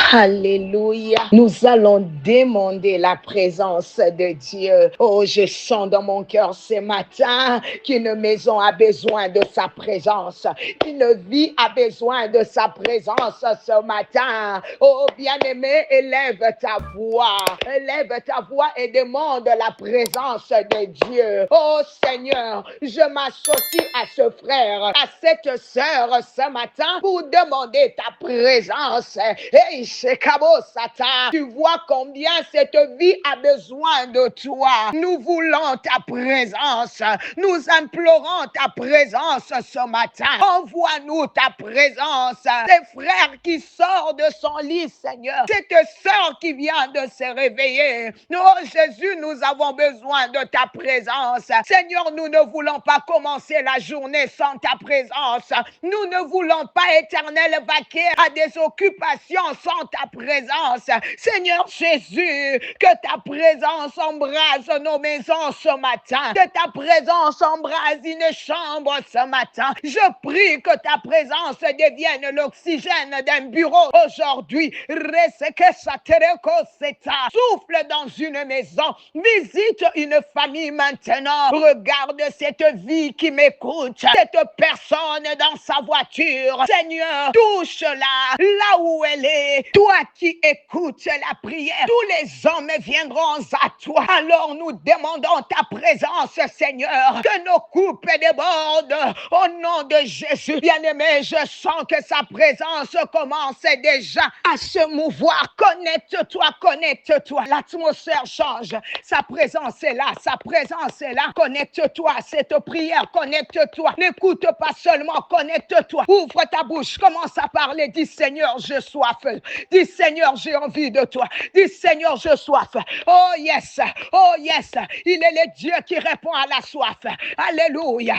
Alléluia. Nous allons demander la présence de Dieu. Oh, je sens dans mon cœur ce matin qu'une maison a besoin de sa présence. Une vie a besoin de sa présence ce matin. Oh, bien-aimé, élève ta voix. Élève ta voix et demande la présence de Dieu. Oh Seigneur, je m'associe à ce frère, à cette sœur ce matin pour demander ta présence. Hey, Shekabosata, tu vois combien cette vie a besoin de toi. Nous voulons ta présence. Nous implorons ta présence ce matin. Envoie-nous ta présence. Ces frères qui sortent de son lit, Seigneur. Cette sœur qui vient de se réveiller. Oh Jésus, nous avons besoin de ta présence. Seigneur, nous ne voulons pas commencer la journée sans ta présence. Nous ne voulons pas, Éternel, vaquer à des occupations sans ta présence. Seigneur Jésus, que ta présence embrase nos maisons ce matin. Que ta présence embrase une chambre ce matin. Je prie que ta présence devienne l'oxygène d'un bureau aujourd'hui. Souffle dans une maison. Visite une famille maintenant. Regarde cette vie qui m'écoute. Cette personne dans sa voiture. Seigneur, touche-la là où elle est. Toi qui écoutes la prière, tous les hommes viendront à toi. Alors nous demandons ta présence, Seigneur. Que nos coupes débordent au nom de Jésus. Bien-aimé, je sens que sa présence commence déjà à se mouvoir. Connecte-toi, connecte-toi. L'atmosphère change. Sa présence est là, sa présence est là. Connecte-toi à cette prière, connecte-toi. N'écoute pas seulement, connecte-toi. Ouvre ta bouche, commence à parler. Dis Seigneur, j'ai soif. Dis Seigneur, j'ai envie de toi. Dis Seigneur, j'ai soif. Oh yes, oh yes. Il est le Dieu qui répond à la soif. Alléluia.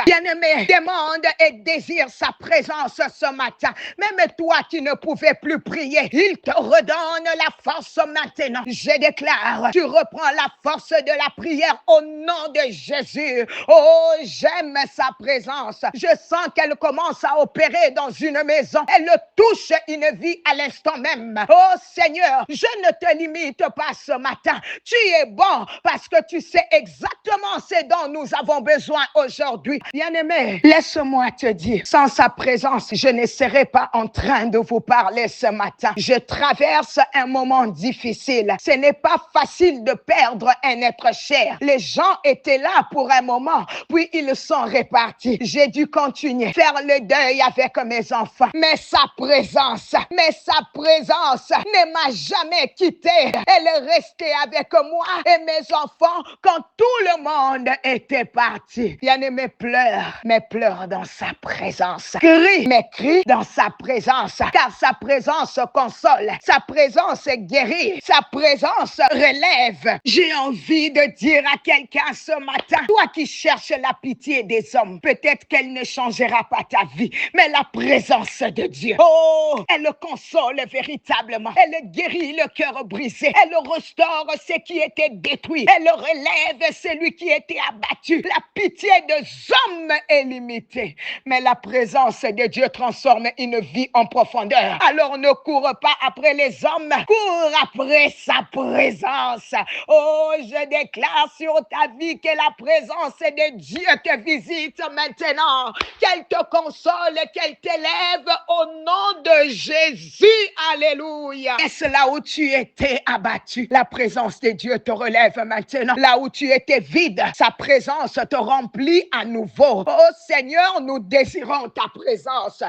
Bien-aimé, demande et désire sa présence ce matin. Même toi qui ne pouvais plus prier, il te redonne la force maintenant. Je déclare, tu reprends la force de la prière au nom de Jésus. Oh, j'aime sa présence. Je sens qu'elle commence à opérer dans une maison. Elle touche une vie à l'instant même. Oh Seigneur, je ne te limite pas ce matin. Tu es bon parce que tu sais exactement ce dont nous avons besoin aujourd'hui. Bien-aimé, laisse-moi te dire, sans sa présence, je ne serais pas en train de vous parler ce matin. Je traverse un moment difficile. Ce n'est pas facile de perdre un être cher. Les gens étaient là pour un moment, puis ils sont répartis. J'ai dû continuer, faire le deuil avec mes enfants. Mais sa présence ne m'a jamais quitté. Elle est restée avec moi et mes enfants quand tout le monde était parti. Bien-aimé, pleure, mais pleure dans sa présence. Crie, mais crie dans sa présence, car sa présence console, sa présence guérit, sa présence relève. J'ai envie de dire à quelqu'un ce matin, toi qui cherches la pitié des hommes, peut-être qu'elle ne changera pas ta vie, mais la présence de Dieu, oh, elle console véritablement, elle guérit le cœur brisé, elle restaure ce qui était détruit, elle relève celui qui était abattu. La pitié des hommes est limitée, mais la présence de Dieu transforme une vie en profondeur. Alors ne cours pas après les hommes, cours après sa présence. Oh, je déclare sur ta vie que la présence de Dieu te visite maintenant, qu'elle te console, qu'elle t'élève au nom de Jésus. Alléluia. Est-ce là où tu étais abattu? La présence de Dieu te relève maintenant. Là où tu étais vide, sa présence te remplit à nouveau. Oh Seigneur, nous désirons ta présence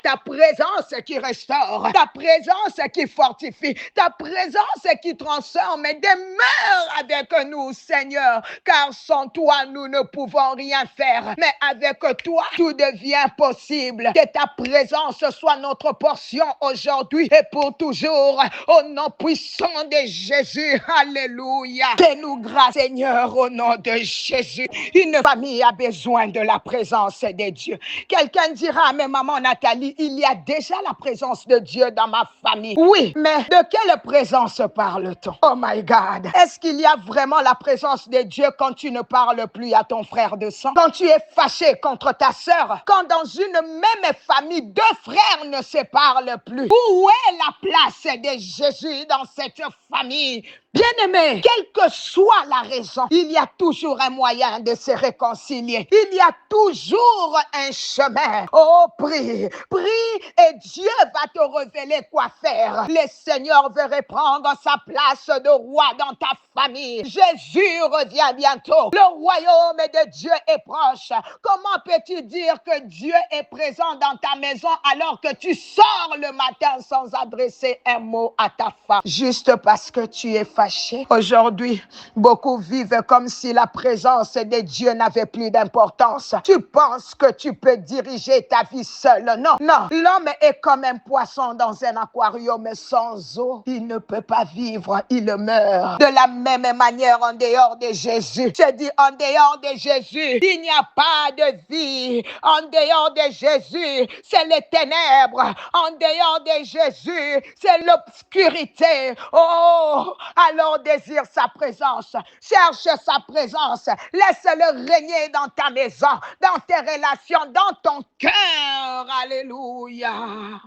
qui restaure, ta présence qui fortifie, ta présence qui transforme. Demeure avec nous, Seigneur, car sans toi, nous ne pouvons rien faire. Mais avec toi, tout devient possible. Que ta présence soit notre portion aujourd'hui et pour tout toujours. Au nom puissant de Jésus. Alléluia. Fais-nous grâce, Seigneur, au nom de Jésus. Une famille a besoin de la présence de Dieu. Quelqu'un dira, mais maman Nathalie, il y a déjà la présence de Dieu dans ma famille. Oui, mais de quelle présence parle-t-on? Oh my God. Est-ce qu'il y a vraiment la présence de Dieu quand tu ne parles plus à ton frère de sang? Quand tu es fâché contre ta sœur? Quand dans une même famille, deux frères ne se parlent plus? Où est la place de Jésus dans cette famille? Bien-aimé, quelle que soit la raison, il y a toujours un moyen de se réconcilier. Il y a toujours un chemin. Oh, prie, prie et Dieu va te révéler quoi faire. Le Seigneur veut reprendre sa place de roi dans ta famille. Jésus revient bientôt. Le royaume de Dieu est proche. Comment peux-tu dire que Dieu est présent dans ta maison alors que tu sors le matin sans adresser un mot à ta femme? Juste parce que tu es fâché. Aujourd'hui, beaucoup vivent comme si la présence de Dieu n'avait plus d'importance. Tu penses que tu peux diriger ta vie seul? Non, non. L'homme est comme un poisson dans un aquarium sans eau. Il ne peut pas vivre, il meurt. De la même manière, en dehors de Jésus, je dis en dehors de Jésus, il n'y a pas de vie. En dehors de Jésus, c'est les ténèbres. En dehors de Jésus, c'est l'obscurité. Oh, alors désire sa présence, cherche sa présence, laisse-le régner dans ta maison, dans tes relations, dans ton cœur. Alléluia.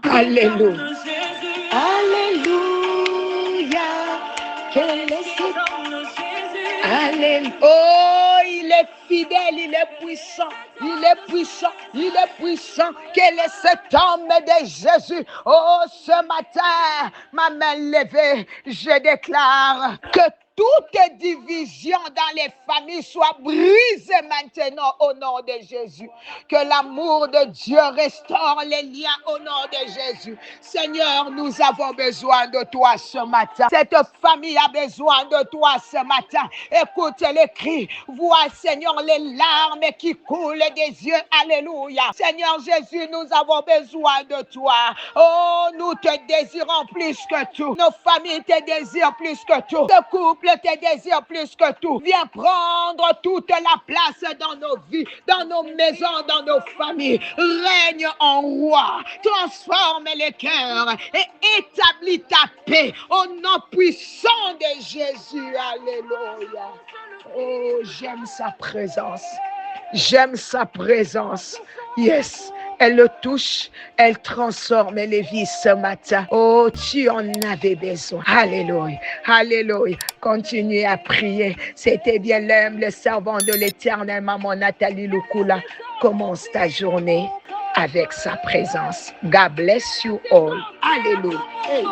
Alléluia. Alléluia. Quel est cet... Alléluia. Oh, il est fidèle, il est puissant. Il est puissant, il est puissant. Quel est cet homme de Jésus? Oh, ce matin, ma main levée, je déclare que toute division dans les familles soit brisée maintenant au nom de Jésus. Que l'amour de Dieu restaure les liens au nom de Jésus. Seigneur, nous avons besoin de toi ce matin. Cette famille a besoin de toi ce matin. Écoute les cris. Vois, Seigneur, les larmes qui coulent des yeux. Alléluia. Seigneur Jésus, nous avons besoin de toi. Oh, nous te désirons plus que tout. Nos familles te désirent plus que tout. Ce couple te désire plus que tout. Viens prendre toute la place dans nos vies, dans nos maisons, dans nos familles. Règne en roi. Transforme les cœurs et établis ta paix au nom puissant de Jésus. Alléluia. Oh, j'aime sa présence. J'aime sa présence. Yes. Elle le touche, elle transforme les vies ce matin. Oh, tu en avais besoin. Alléluia, alléluia. Continue à prier. C'était bien l'humble servant de l'Éternel, maman Nathalie Lukula. Commence ta journée avec sa présence. God bless you all. Alléluia. Hey.